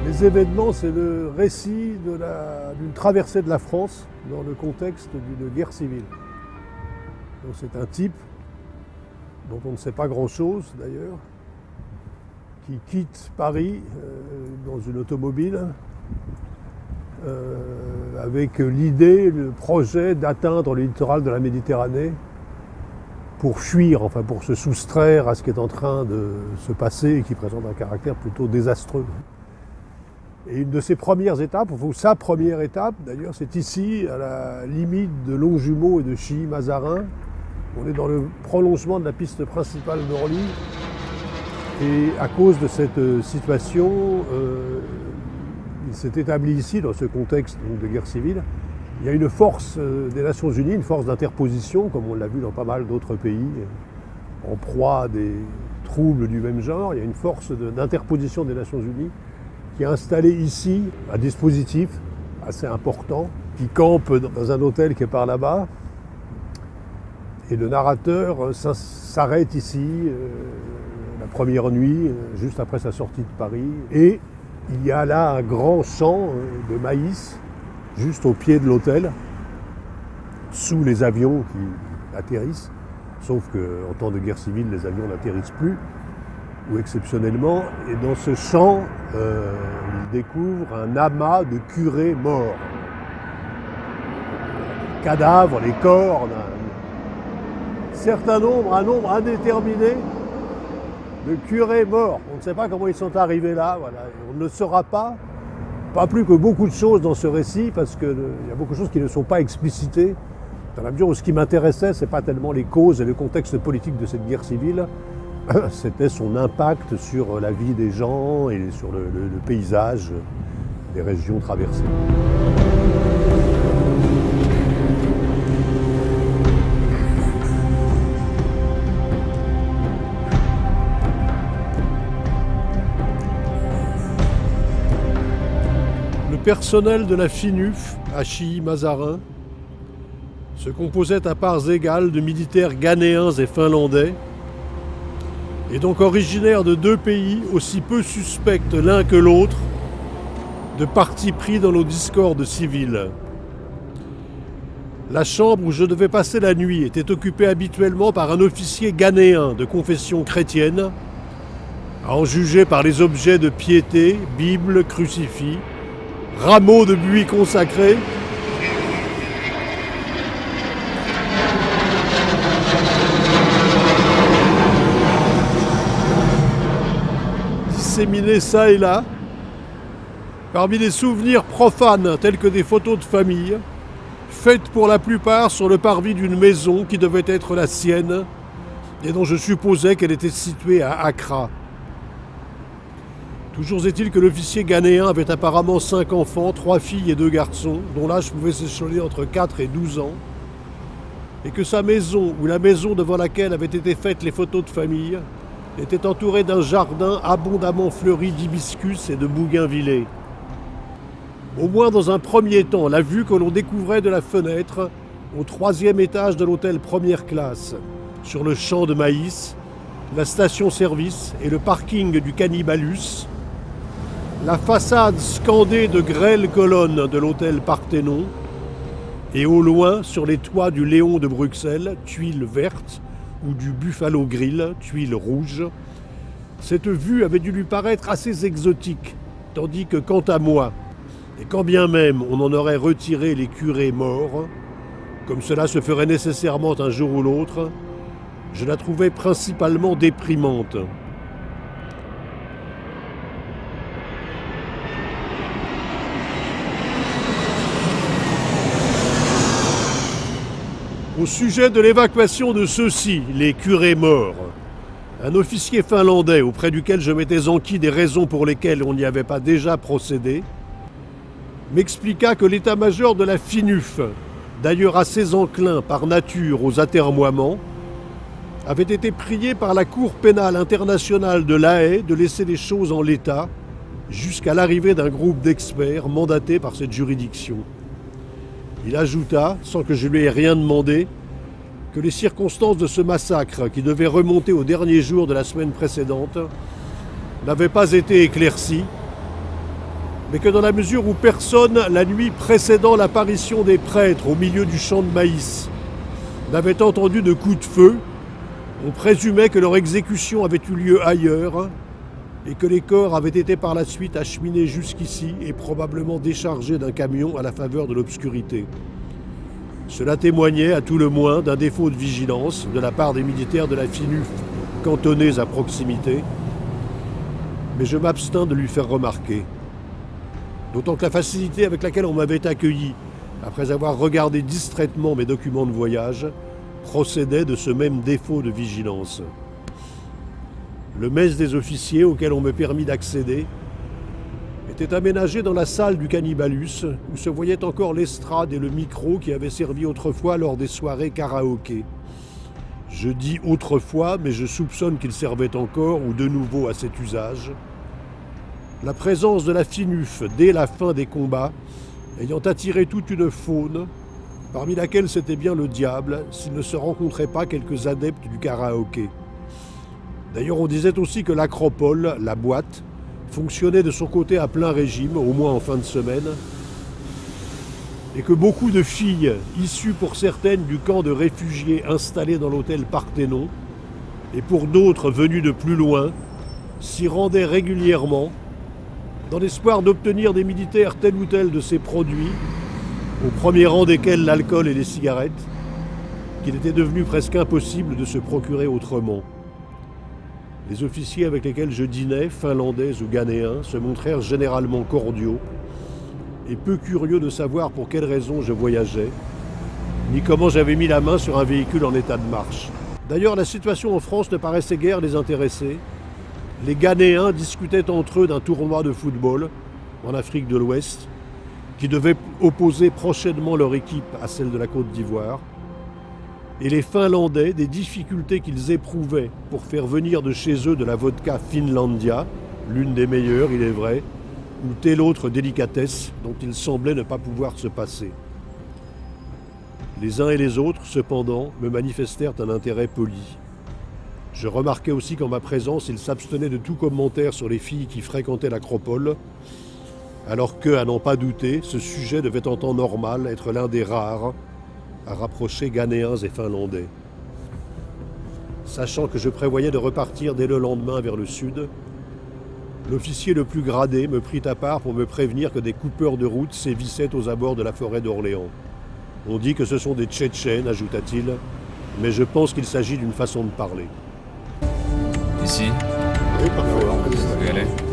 Les événements, c'est le récit d'une traversée de la France dans le contexte d'une guerre civile. Donc c'est un type dont on ne sait pas grand-chose d'ailleurs, qui quitte Paris dans une automobile avec l'idée, le projet d'atteindre le littoral de la Méditerranée pour fuir, enfin pour se soustraire à ce qui est en train de se passer et qui présente un caractère plutôt désastreux. Et une de ses premières étapes, ou sa première étape d'ailleurs, c'est ici, à la limite de Longjumeau et de Chilly-Mazarin. On est dans le prolongement de la piste principale d'Orly. Et à cause de cette situation, il s'est établi ici, dans ce contexte de guerre civile, il y a une force des Nations Unies, une force d'interposition, comme on l'a vu dans pas mal d'autres pays, en proie à des troubles du même genre. Il y a une force d'interposition des Nations Unies qui est installé ici un dispositif assez important, qui campe dans un hôtel qui est par là-bas. Et le narrateur s'arrête ici la première nuit, juste après sa sortie de Paris. Et il y a là un grand champ de maïs, juste au pied de l'hôtel, sous les avions qui atterrissent. Sauf qu'en temps de guerre civile, les avions n'atterrissent plus, ou exceptionnellement, et dans ce champ, il découvre un amas de curés morts. Les cadavres, les corps, un nombre indéterminé de curés morts. On ne sait pas comment ils sont arrivés là, voilà. On ne le saura pas plus que beaucoup de choses dans ce récit, parce qu'il y a beaucoup de choses qui ne sont pas explicitées, dans la mesure où ce qui m'intéressait, ce n'est pas tellement les causes et le contexte politique de cette guerre civile, c'était son impact sur la vie des gens et sur le paysage des régions traversées. Le personnel de la FINUF à Chilly-Mazarin se composait à parts égales de militaires ghanéens et finlandais, et donc originaires de deux pays aussi peu suspects l'un que l'autre de partis pris dans nos discordes civiles. La chambre où je devais passer la nuit était occupée habituellement par un officier ghanéen de confession chrétienne, à en juger par les objets de piété, Bible, crucifix, rameaux de buis consacrés, disséminés ça et là, parmi les souvenirs profanes tels que des photos de famille, faites pour la plupart sur le parvis d'une maison qui devait être la sienne et dont je supposais qu'elle était située à Accra. Toujours est-il que l'officier ghanéen avait apparemment 5 enfants, 3 filles et 2 garçons, dont l'âge pouvait s'échelonner entre 4 et 12 ans, et que sa maison, ou la maison devant laquelle avaient été faites les photos de famille, était entourée d'un jardin abondamment fleuri d'hibiscus et de bougainvillées. Au moins dans un premier temps, la vue que l'on découvrait de la fenêtre, au 3e étage de l'hôtel première classe, sur le champ de maïs, la station-service et le parking du Cannibalus, la façade scandée de grêles colonnes de l'hôtel Parthénon, et au loin, sur les toits du Léon de Bruxelles, tuiles vertes, ou du Buffalo Grill, tuiles rouges, cette vue avait dû lui paraître assez exotique, tandis que quant à moi, et quand bien même on en aurait retiré les curés morts, comme cela se ferait nécessairement un jour ou l'autre, je la trouvais principalement déprimante. Au sujet de l'évacuation de ceux-ci, les curés morts, un officier finlandais auprès duquel je m'étais enquis des raisons pour lesquelles on n'y avait pas déjà procédé, m'expliqua que l'état-major de la FINUF, d'ailleurs assez enclin par nature aux atermoiements, avait été prié par la Cour pénale internationale de La Haye de laisser les choses en l'état jusqu'à l'arrivée d'un groupe d'experts mandatés par cette juridiction. Il ajouta, sans que je lui ai rien demandé, que les circonstances de ce massacre, qui devait remonter aux derniers jours de la semaine précédente, n'avaient pas été éclaircies mais que dans la mesure où personne, la nuit précédant l'apparition des prêtres au milieu du champ de maïs, n'avait entendu de coups de feu, on présumait que leur exécution avait eu lieu ailleurs et que les corps avaient été par la suite acheminés jusqu'ici et probablement déchargés d'un camion à la faveur de l'obscurité. Cela témoignait à tout le moins d'un défaut de vigilance de la part des militaires de la FINUF cantonnés à proximité, mais je m'abstins de lui faire remarquer. D'autant que la facilité avec laquelle on m'avait accueilli, après avoir regardé distraitement mes documents de voyage, procédait de ce même défaut de vigilance. Le mess des officiers auquel on me permit d'accéder était aménagé dans la salle du Cannibalus, où se voyaient encore l'estrade et le micro qui avaient servi autrefois lors des soirées karaoké. Je dis autrefois, mais je soupçonne qu'ils servaient encore ou de nouveau à cet usage. La présence de la FINUF dès la fin des combats ayant attiré toute une faune, parmi laquelle c'était bien le diable, s'il ne se rencontrait pas quelques adeptes du karaoké. D'ailleurs, on disait aussi que l'Acropole, la boîte, fonctionnait de son côté à plein régime, au moins en fin de semaine, et que beaucoup de filles, issues pour certaines du camp de réfugiés installé dans l'hôtel Parthénon, et pour d'autres venues de plus loin, s'y rendaient régulièrement, dans l'espoir d'obtenir des militaires tel ou tel de ces produits, au premier rang desquels l'alcool et les cigarettes, qu'il était devenu presque impossible de se procurer autrement. Les officiers avec lesquels je dînais, finlandais ou ghanéens, se montrèrent généralement cordiaux et peu curieux de savoir pour quelles raisons je voyageais, ni comment j'avais mis la main sur un véhicule en état de marche. D'ailleurs, la situation en France ne paraissait guère les intéresser. Les Ghanéens discutaient entre eux d'un tournoi de football en Afrique de l'Ouest, qui devait opposer prochainement leur équipe à celle de la Côte d'Ivoire, et les Finlandais des difficultés qu'ils éprouvaient pour faire venir de chez eux de la vodka Finlandia, l'une des meilleures, il est vrai, ou telle autre délicatesse dont ils semblaient ne pas pouvoir se passer. Les uns et les autres, cependant, me manifestèrent un intérêt poli. Je remarquai aussi qu'en ma présence, ils s'abstenaient de tout commentaire sur les filles qui fréquentaient l'Acropole, alors que, à n'en pas douter, ce sujet devait en temps normal être l'un des rares à rapprocher Ghanéens et Finlandais. Sachant que je prévoyais de repartir dès le lendemain vers le sud, l'officier le plus gradé me prit à part pour me prévenir que des coupeurs de route sévissaient aux abords de la forêt d'Orléans. On dit que ce sont des Tchétchènes, ajouta-t-il, mais je pense qu'il s'agit d'une façon de parler. Ici, Oui, parfait. vous pouvez y aller.